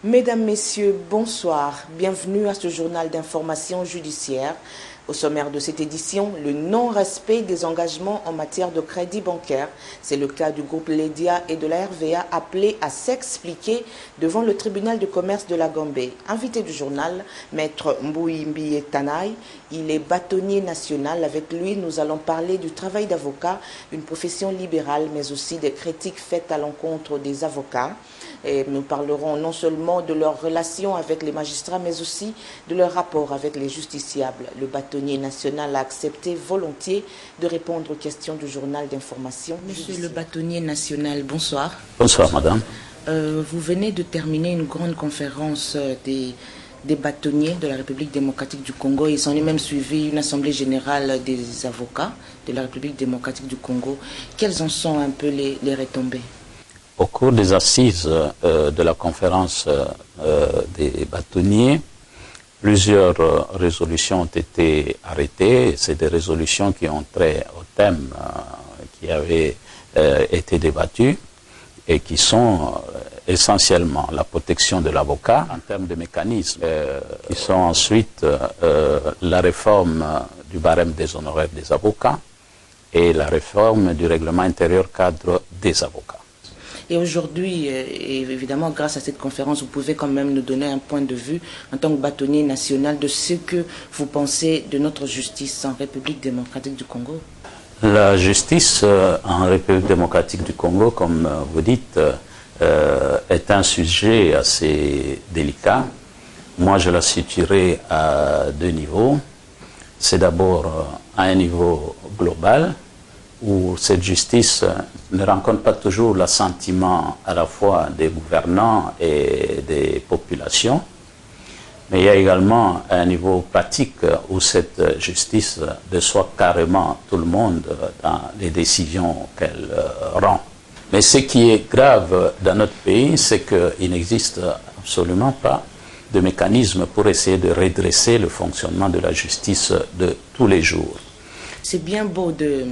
Mesdames, Messieurs, bonsoir. Bienvenue à ce journal d'information judiciaire. Au sommaire de cette édition, le non-respect des engagements en matière de crédit bancaire. C'est le cas du groupe Ledia et de la RVA appelés à s'expliquer devant le tribunal de commerce de la Gambie. Invité du journal, Maître Mbouimbi Tanaï, il est bâtonnier national. Avec lui, nous allons parler du travail d'avocat, une profession libérale, mais aussi des critiques faites à l'encontre des avocats. Et nous parlerons non seulement de leur relation avec les magistrats, mais aussi de leur rapport avec les justiciables. Le bâtonnier national a accepté volontiers de répondre aux questions du journal d'information. Monsieur le bâtonnier national, bonsoir. Bonsoir, madame. Vous venez de terminer une grande conférence des bâtonniers de la République démocratique du Congo. Il s'en est même suivi une assemblée générale des avocats de la République démocratique du Congo. Quelles en sont un peu les retombées? Au cours des assises de la conférence des bâtonniers, plusieurs résolutions ont été arrêtées. C'est des résolutions qui ont trait au thème qui avait été débattu et qui sont essentiellement la protection de l'avocat en termes de mécanismes, qui sont ensuite la réforme du barème des honoraires des avocats et la réforme du règlement intérieur cadre des avocats. Et aujourd'hui, évidemment, grâce à cette conférence, vous pouvez quand même nous donner un point de vue en tant que bâtonnier national de ce que vous pensez de notre justice en République démocratique du Congo. La justice en République démocratique du Congo, comme vous dites, est un sujet assez délicat. Moi, je la situerai à deux niveaux. C'est d'abord à un niveau global, où cette justice ne rencontre pas toujours l'assentiment à la fois des gouvernants et des populations, mais il y a également un niveau pratique où cette justice déçoit carrément tout le monde dans les décisions qu'elle rend. Mais ce qui est grave dans notre pays, c'est qu'il n'existe absolument pas de mécanisme pour essayer de redresser le fonctionnement de la justice de tous les jours. C'est bien beau de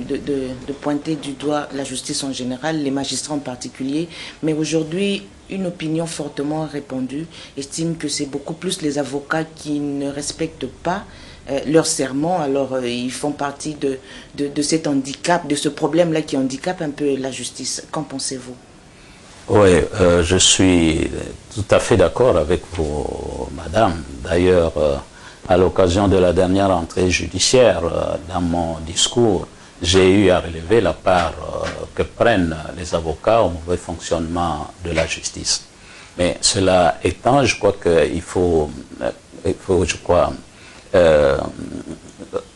pointer du doigt la justice en général, les magistrats en particulier, mais aujourd'hui, une opinion fortement répandue estime que c'est beaucoup plus les avocats qui ne respectent pas leur serment. Alors, ils font partie de cet handicap, de ce problème-là qui handicape un peu la justice. Qu'en pensez-vous? Oui, je suis tout à fait d'accord avec vous, madame. D'ailleurs, à l'occasion de la dernière entrée judiciaire, dans mon discours, j'ai eu à relever la part que prennent les avocats au mauvais fonctionnement de la justice. Mais cela étant, je crois qu'il faut,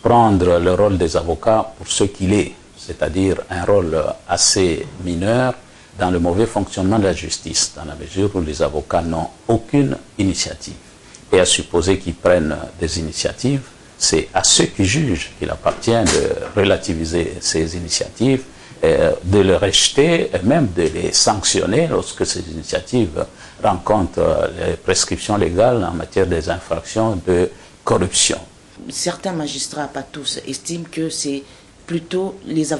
prendre le rôle des avocats pour ce qu'il est, c'est-à-dire un rôle assez mineur dans le mauvais fonctionnement de la justice, dans la mesure où les avocats n'ont aucune initiative. Et à supposer qu'ils prennent des initiatives, c'est à ceux qui jugent qu'il appartient de relativiser ces initiatives, de les rejeter et même de les sanctionner lorsque ces initiatives rencontrent les prescriptions légales en matière des infractions de corruption. Certains magistrats, pas tous, estiment que c'est plutôt les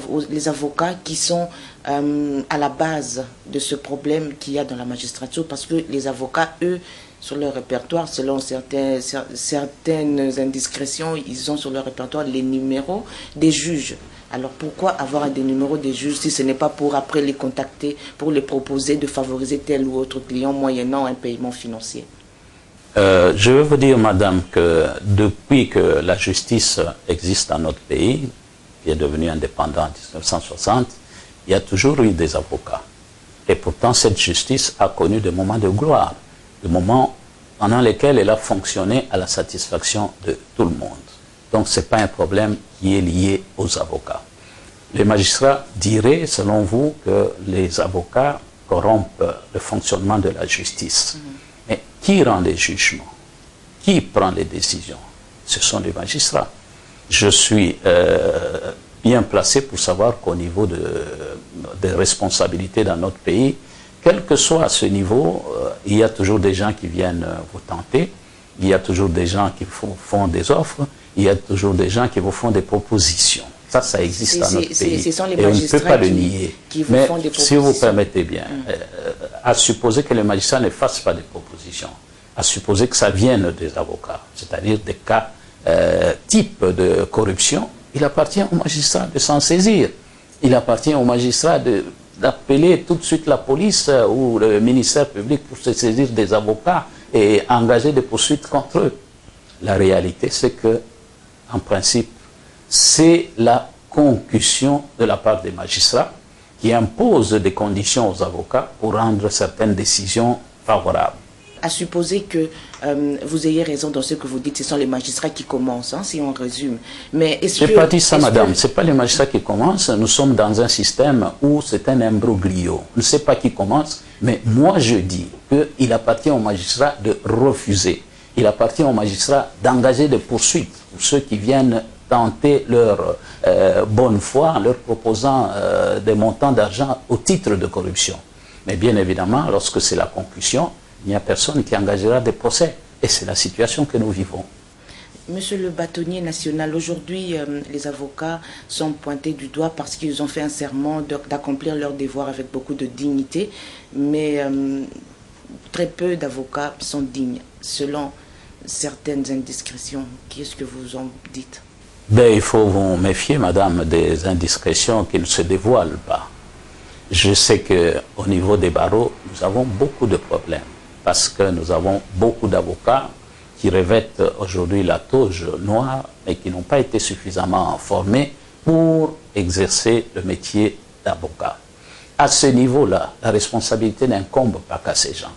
avocats qui sont à la base de ce problème qu'il y a dans la magistrature, parce que les avocats, eux, sur leur répertoire, selon certaines indiscrétions, ils ont sur leur répertoire les numéros des juges. Alors pourquoi avoir des numéros des juges si ce n'est pas pour après les contacter, pour les proposer de favoriser tel ou autre client moyennant un paiement financier? Je veux vous dire, madame, que depuis que la justice existe dans notre pays, qui est devenu indépendant en 1960, il y a toujours eu des avocats. Et pourtant, cette justice a connu des moments de gloire, des moments pendant lesquels elle a fonctionné à la satisfaction de tout le monde. Donc, ce n'est pas un problème qui est lié aux avocats. Les magistrats diraient, selon vous, que les avocats corrompent le fonctionnement de la justice. Mais qui rend les jugements? Qui prend les décisions? Ce sont les magistrats. Je suis bien placé pour savoir qu'au niveau des responsabilités dans notre pays, quel que soit ce niveau, il y a toujours des gens qui viennent vous tenter, il y a toujours des gens qui font des offres, il y a toujours des gens qui vous font des propositions. Ça existe dans notre pays. Ce sont les et on ne peut pas le nier. Mais font des propositions. si vous permettez bien, à supposer que les magistrats ne fassent pas de propositions, à supposer que ça vienne des avocats, c'est-à-dire des cas type de corruption, il appartient aux magistrats de s'en saisir. Il appartient aux magistrats d'appeler tout de suite la police ou le ministère public pour se saisir des avocats et engager des poursuites contre eux. La réalité, c'est que, en principe, c'est la concussion de la part des magistrats qui impose des conditions aux avocats pour rendre certaines décisions favorables. À supposer que vous ayez raison dans ce que vous dites, ce sont les magistrats qui commencent, hein, si on résume. Mais est-ce que... Je n'ai pas dit ça, madame. Ce n'est pas les magistrats qui commencent. Nous sommes dans un système où c'est un imbroglio. Je ne sais pas qui commence, mais moi je dis qu'il appartient aux magistrats de refuser. Il appartient aux magistrats d'engager des poursuites pour ceux qui viennent tenter leur bonne foi en leur proposant des montants d'argent au titre de corruption. Mais bien évidemment, lorsque c'est la conclusion, il n'y a personne qui engagera des procès. Et c'est la situation que nous vivons. Monsieur le bâtonnier national, aujourd'hui, les avocats sont pointés du doigt parce qu'ils ont fait un serment d'accomplir leur devoir avec beaucoup de dignité. Mais très peu d'avocats sont dignes, selon certaines indiscrétions. Qu'est-ce que vous en dites? Ben, il faut vous méfier, madame, des indiscrétions qui ne se dévoilent pas. Je sais qu'au niveau des barreaux, nous avons beaucoup de problèmes parce que nous avons beaucoup d'avocats qui revêtent aujourd'hui la toge noire et qui n'ont pas été suffisamment formés pour exercer le métier d'avocat. À ce niveau-là, la responsabilité n'incombe pas qu'à ces gens.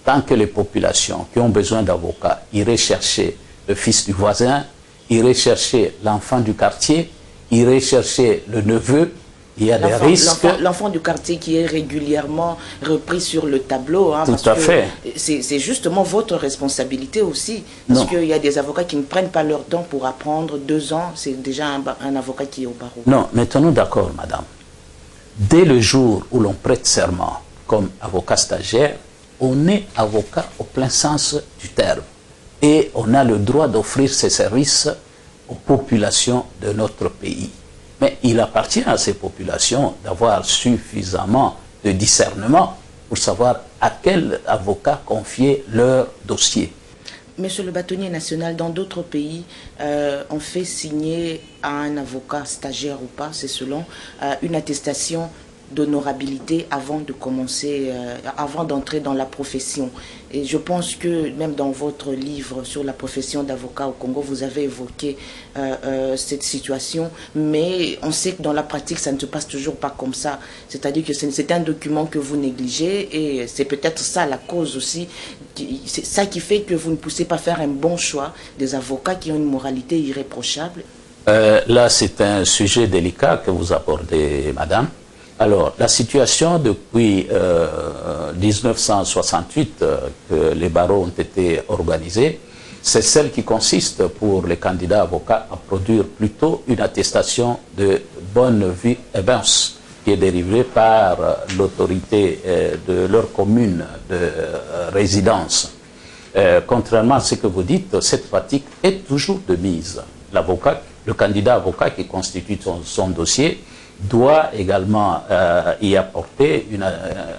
Tant que les populations qui ont besoin d'avocats iraient chercher le fils du voisin, iraient chercher l'enfant du quartier, iraient chercher le neveu, il y a des risques. L'enfant du quartier qui est régulièrement repris sur le tableau. Hein, tout à fait. C'est justement votre responsabilité aussi. Parce qu'il y a des avocats qui ne prennent pas leur temps pour apprendre. 2 ans, c'est déjà un avocat qui est au barreau. Non, mettons-nous d'accord, madame. Dès le jour où l'on prête serment comme avocat stagiaire, on est avocat au plein sens du terme. Et on a le droit d'offrir ces services aux populations de notre pays. Mais il appartient à ces populations d'avoir suffisamment de discernement pour savoir à quel avocat confier leur dossier. Monsieur le bâtonnier national, dans d'autres pays, on fait signer à un avocat stagiaire ou pas, c'est selon, une attestation d'honorabilité avant de commencer, avant d'entrer dans la profession. Et je pense que même dans votre livre sur la profession d'avocat au Congo, vous avez évoqué cette situation, mais on sait que dans la pratique, ça ne se passe toujours pas comme ça. C'est-à-dire que c'est un document que vous négligez et c'est peut-être ça la cause aussi. C'est ça qui fait que vous ne poussez pas faire un bon choix des avocats qui ont une moralité irréprochable. Là, c'est un sujet délicat que vous abordez, madame. Alors, la situation depuis 1968 que les barreaux ont été organisés, c'est celle qui consiste pour les candidats avocats à produire plutôt une attestation de bonne vie et mœurs qui est dérivée par l'autorité de leur commune de résidence. Contrairement à ce que vous dites, cette pratique est toujours de mise. L'avocat, le candidat avocat qui constitue son dossier doit également y apporter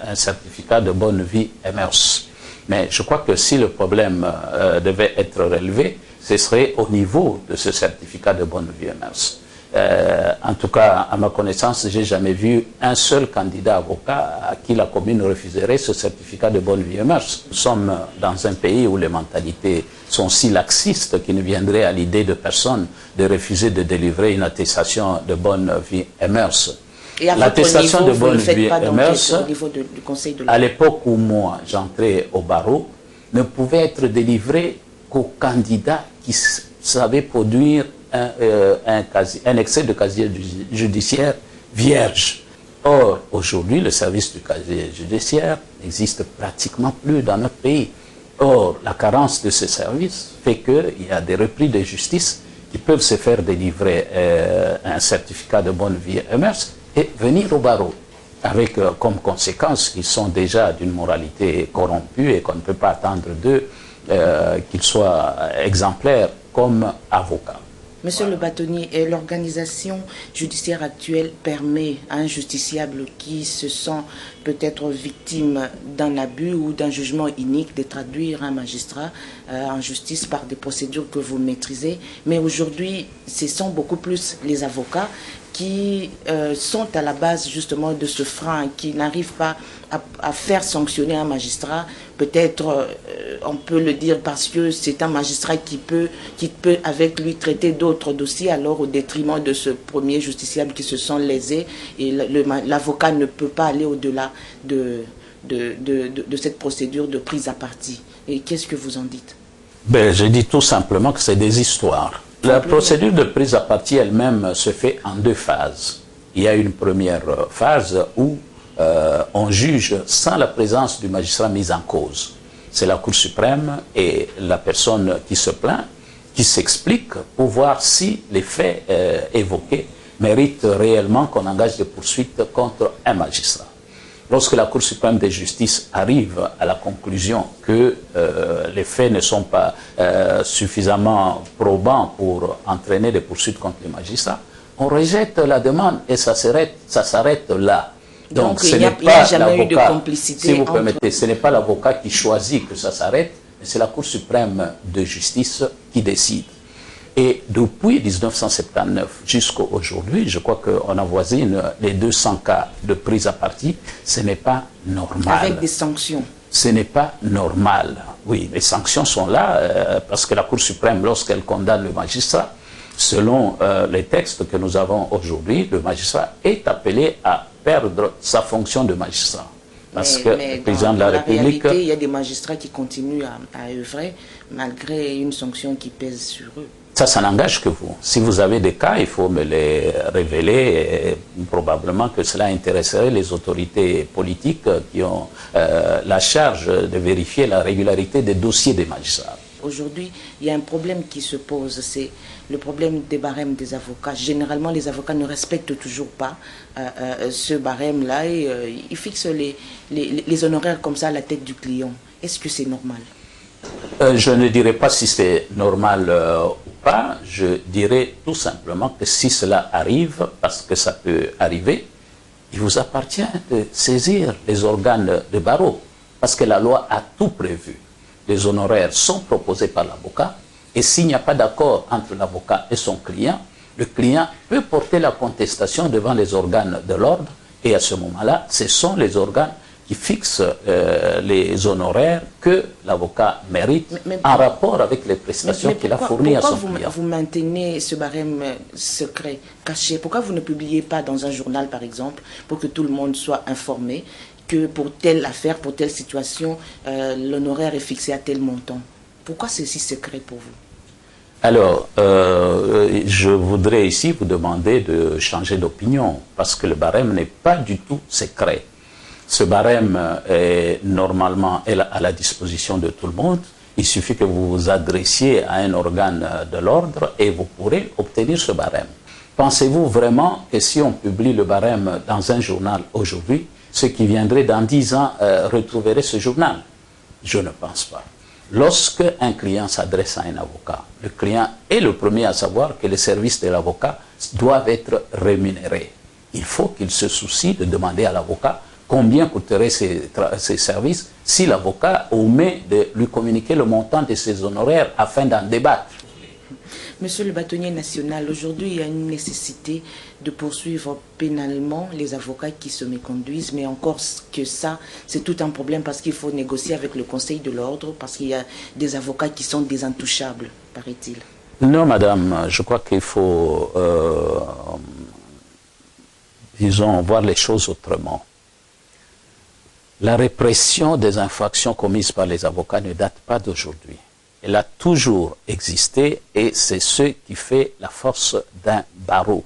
un certificat de bonne vie et mœurs. Mais je crois que si le problème devait être relevé, ce serait au niveau de ce certificat de bonne vie et mœurs. En tout cas, à ma connaissance, je n'ai jamais vu un seul candidat avocat à qui la commune refuserait ce certificat de bonne vie et mœurs. Nous sommes dans un pays où les mentalités sont si laxistes qu'il ne viendrait à l'idée de personne de refuser de délivrer une attestation de bonne vie et mœurs. L'attestation de bonne vie et mœurs, à l'époque où moi j'entrais au barreau, ne pouvait être délivrée qu'aux candidats qui savaient produire un excès de casier judiciaire vierge. Or, aujourd'hui, le service du casier judiciaire n'existe pratiquement plus dans notre pays. Or, la carence de ce service fait qu'il y a des repris de justice qui peuvent se faire délivrer un certificat de bonne vie et mœurs et venir au barreau. avec comme conséquence qu'ils sont déjà d'une moralité corrompue et qu'on ne peut pas attendre d'eux qu'ils soient exemplaires comme avocats. Monsieur le bâtonnier, l'organisation judiciaire actuelle permet à un justiciable qui se sent peut-être victime d'un abus ou d'un jugement inique de traduire un magistrat en justice par des procédures que vous maîtrisez. Mais aujourd'hui, ce sont beaucoup plus les avocats qui sont à la base justement de ce frein, qui n'arrivent pas à faire sanctionner un magistrat. Peut-être on peut le dire parce que c'est un magistrat qui peut avec lui traiter d'autres dossiers, alors au détriment de ce premier justiciable qui se sent lésé, et l'avocat ne peut pas aller au-delà de cette procédure de prise à partie. Et qu'est-ce que vous en dites? Ben, je dis tout simplement que c'est des histoires. La procédure de prise à partie elle-même se fait en deux phases. Il y a une première phase où on juge sans la présence du magistrat mis en cause. C'est la Cour suprême et la personne qui se plaint, qui s'explique pour voir si les faits évoqués méritent réellement qu'on engage des poursuites contre un magistrat. Lorsque la Cour suprême de justice arrive à la conclusion que les faits ne sont pas suffisamment probants pour entraîner des poursuites contre les magistrats, on rejette la demande et ça s'arrête là. Donc il n'y a jamais eu de complicité. Si vous permettez, ce n'est pas l'avocat qui choisit que ça s'arrête, mais c'est la Cour suprême de justice qui décide. Et depuis 1979 jusqu'à aujourd'hui, je crois qu'on avoisine les 200 cas de prise à partie. Ce n'est pas normal. Avec des sanctions. Ce n'est pas normal. Oui, les sanctions sont là parce que la Cour suprême, lorsqu'elle condamne le magistrat, selon les textes que nous avons aujourd'hui, le magistrat est appelé à perdre sa fonction de magistrat. Parce que le président de la République... réalité, il y a des magistrats qui continuent à œuvrer malgré une sanction qui pèse sur eux. Ça n'engage que vous. Si vous avez des cas, il faut me les révéler. Et probablement que cela intéresserait les autorités politiques qui ont la charge de vérifier la régularité des dossiers des magistrats. Aujourd'hui, il y a un problème qui se pose, c'est le problème des barèmes des avocats. Généralement, les avocats ne respectent toujours pas ce barème-là et ils fixent les honoraires comme ça à la tête du client. Est-ce que c'est normal? Je ne dirais pas si c'est normal ou pas. Je dirais tout simplement que si cela arrive, parce que ça peut arriver, il vous appartient de saisir les organes de barreau. Parce que la loi a tout prévu. Les honoraires sont proposés par l'avocat et s'il n'y a pas d'accord entre l'avocat et son client, le client peut porter la contestation devant les organes de l'ordre et à ce moment-là, ce sont les organes qui fixent les honoraires que l'avocat mérite en rapport avec les prestations qu'il a fournies à son client. Pourquoi vous maintenez ce barème secret, caché? Pourquoi vous ne publiez pas dans un journal, par exemple, pour que tout le monde soit informé que pour telle affaire, pour telle situation, l'honoraire est fixé à tel montant? Pourquoi c'est si secret pour vous? Alors, je voudrais ici vous demander de changer d'opinion, parce que le barème n'est pas du tout secret. Ce barème est normalement à la disposition de tout le monde. Il suffit que vous vous adressiez à un organe de l'ordre et vous pourrez obtenir ce barème. Pensez-vous vraiment que si on publie le barème dans un journal aujourd'hui, ceux qui viendraient dans 10 ans retrouveraient ce journal? Je ne pense pas. Lorsque un client s'adresse à un avocat, le client est le premier à savoir que les services de l'avocat doivent être rémunérés. Il faut qu'il se soucie de demander à l'avocat combien coûteraient ces services si l'avocat omet de lui communiquer le montant de ses honoraires afin d'en débattre. Monsieur le bâtonnier national, aujourd'hui, il y a une nécessité de poursuivre pénalement les avocats qui se méconduisent, mais encore que ça, c'est tout un problème parce qu'il faut négocier avec le Conseil de l'ordre, parce qu'il y a des avocats qui sont des intouchables, paraît-il. Non, madame, je crois qu'il faut, disons, voir les choses autrement. La répression des infractions commises par les avocats ne date pas d'aujourd'hui. Elle a toujours existé et c'est ce qui fait la force d'un barreau.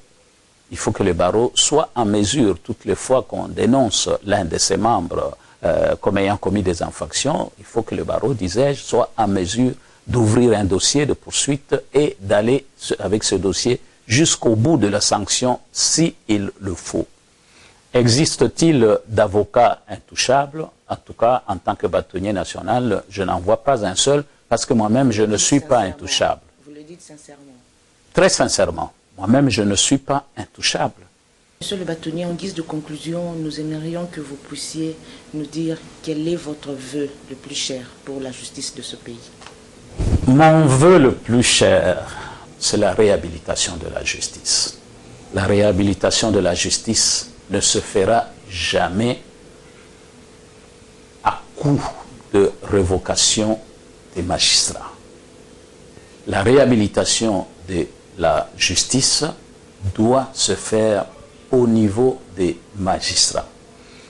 Il faut que le barreau soit en mesure, toutes les fois qu'on dénonce l'un de ses membres comme ayant commis des infractions, il faut que le barreau, disais-je, soit en mesure d'ouvrir un dossier de poursuite et d'aller avec ce dossier jusqu'au bout de la sanction s'il le faut. Existe-t-il d'avocats intouchables? En tout cas, en tant que bâtonnier national, je n'en vois pas un seul, parce que moi-même, je ne suis pas intouchable. Vous le dites sincèrement? Très sincèrement, moi-même, je ne suis pas intouchable. Monsieur le bâtonnier, en guise de conclusion, nous aimerions que vous puissiez nous dire quel est votre vœu le plus cher pour la justice de ce pays. Mon vœu le plus cher, c'est la réhabilitation de la justice. La réhabilitation de la justice ne se fera jamais à coup de révocation des magistrats. La réhabilitation de la justice doit se faire au niveau des magistrats.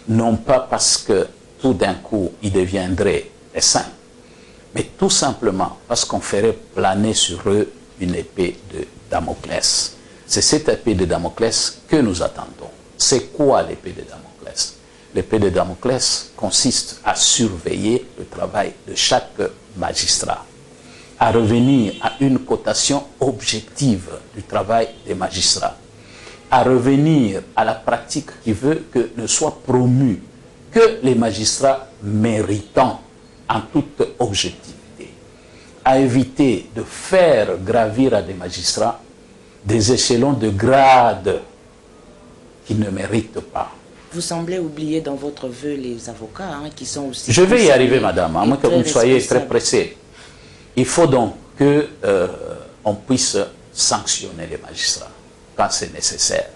Non pas parce que tout d'un coup ils deviendraient des saints, mais tout simplement parce qu'on ferait planer sur eux une épée de Damoclès. C'est cette épée de Damoclès que nous attendons. C'est quoi l'épée de Damoclès? L'épée de Damoclès consiste à surveiller le travail de chaque magistrat, à revenir à une cotation objective du travail des magistrats, à revenir à la pratique qui veut que ne soient promus que les magistrats méritants en toute objectivité, à éviter de faire gravir à des magistrats des échelons de grade qui ne méritent pas. Vous semblez oublier dans votre vœu les avocats qui sont aussi... Je vais y arriver, madame, à moins que vous soyez très pressée. Il faut donc qu'on puisse sanctionner les magistrats quand c'est nécessaire.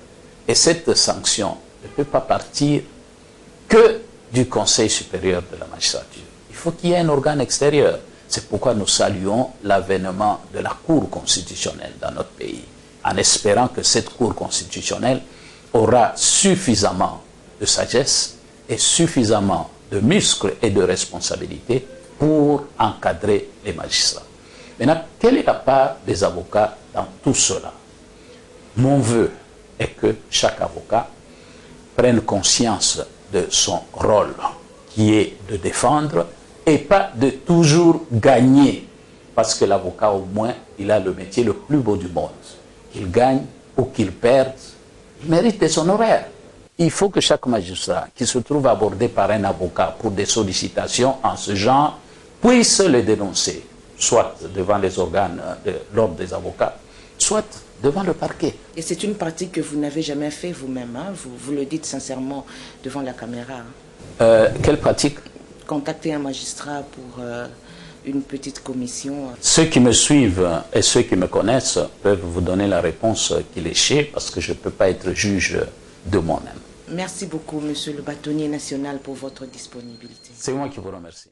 Et cette sanction ne peut pas partir que du Conseil supérieur de la magistrature. Il faut qu'il y ait un organe extérieur. C'est pourquoi nous saluons l'avènement de la Cour constitutionnelle dans notre pays, en espérant que cette Cour constitutionnelle aura suffisamment de sagesse et suffisamment de muscles et de responsabilités pour encadrer les magistrats. Maintenant, quelle est la part des avocats dans tout cela? Mon vœu est que chaque avocat prenne conscience de son rôle, qui est de défendre et pas de toujours gagner. Parce que l'avocat, au moins, il a le métier le plus beau du monde. Qu'il gagne ou qu'il perde, il mérite son honoraire. Il faut que chaque magistrat qui se trouve abordé par un avocat pour des sollicitations en ce genre puisse les dénoncer, soit devant les organes de l'ordre des avocats, soit devant le parquet. Et c'est une pratique que vous n'avez jamais fait vous-même, vous le dites sincèrement devant la caméra. Quelle pratique? Contacter un magistrat pour une petite commission. Ceux qui me suivent et ceux qui me connaissent peuvent vous donner la réponse qu'il est chez, parce que je ne peux pas être juge de moi-même. Merci beaucoup, monsieur le bâtonnier national, pour votre disponibilité. C'est moi qui vous remercie.